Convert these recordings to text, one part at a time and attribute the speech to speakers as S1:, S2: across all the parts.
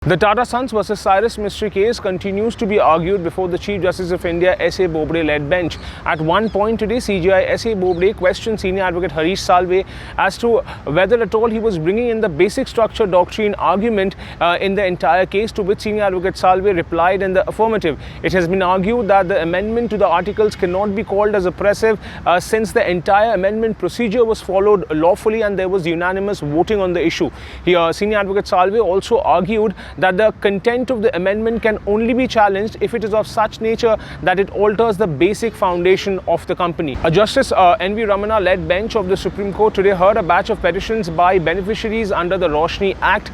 S1: The Tata Sons vs Cyrus Mistry case continues to be argued before the Chief Justice of India S.A. Bobde-led bench. At one point today, CJI S.A. Bobde questioned senior advocate Harish Salve as to whether at all he was bringing in the basic structure doctrine argument in the entire case, to which senior advocate Salve replied in the affirmative. It has been argued that the amendment to the articles cannot be called as oppressive since the entire amendment procedure was followed lawfully and there was unanimous voting on the issue. Here, senior advocate Salve also argued that the content of the amendment can only be challenged if it is of such nature that it alters the basic foundation of the company. A Justice N.V. Ramana-led bench of the Supreme Court today heard a batch of petitions by beneficiaries under the Roshni Act,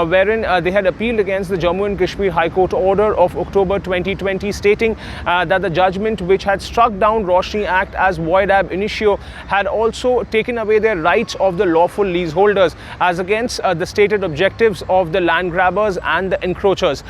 S1: wherein they had appealed against the Jammu and Kashmir High Court order of October 2020 stating that the judgment which had struck down Roshni Act as void ab initio had also taken away their rights of the lawful leaseholders as against the stated objectives of the land grabbers and the encroachers.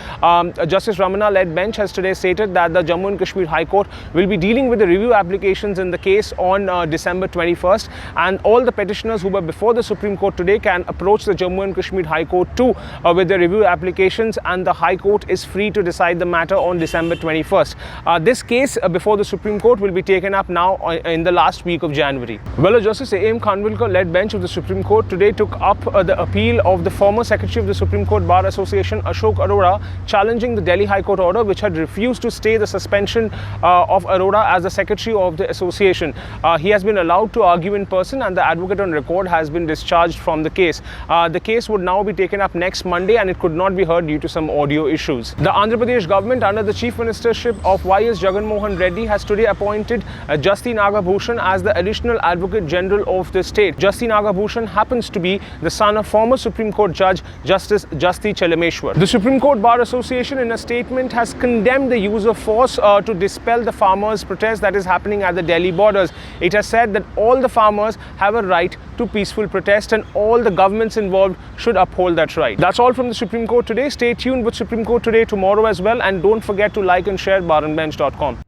S1: Justice Ramana-led bench has today stated that the Jammu and Kashmir High Court will be dealing with the review applications in the case on December 21st, and all the petitioners who were before the Supreme Court today can approach the Jammu and Kashmir High Court too with their review applications, and the High Court is free to decide the matter on December 21st. This case before the Supreme Court will be taken up now in the last week of January. Well, a Justice A.M. Khanwilkar-led bench of the Supreme Court today took up the appeal of the former Secretary of the Supreme Court Bar Association Ashok Arora, challenging the Delhi High Court order which had refused to stay the suspension of Arora as the Secretary of the Association. He has been allowed to argue in person and the advocate on record has been discharged from the case. The case would now be taken up next Monday and it could not be heard due to some audio issues. The Andhra Pradesh government under the Chief Ministership of Y.S. Jagan Mohan Reddy has today appointed Jasti Nagabhushan as the Additional Advocate General of the state. Jasti Nagabhushan happens to be the son of former Supreme Court Judge Justice Jasti Chelameshwar. The Supreme Court Bar Association in a statement has condemned the use of force to dispel the farmers' protest that is happening at the Delhi borders. It has said that all the farmers have a right to peaceful protest and all the governments involved should uphold that right. That's all from the Supreme Court today. Stay tuned with Supreme Court Today tomorrow as well, and don't forget to like and share baranbench.com.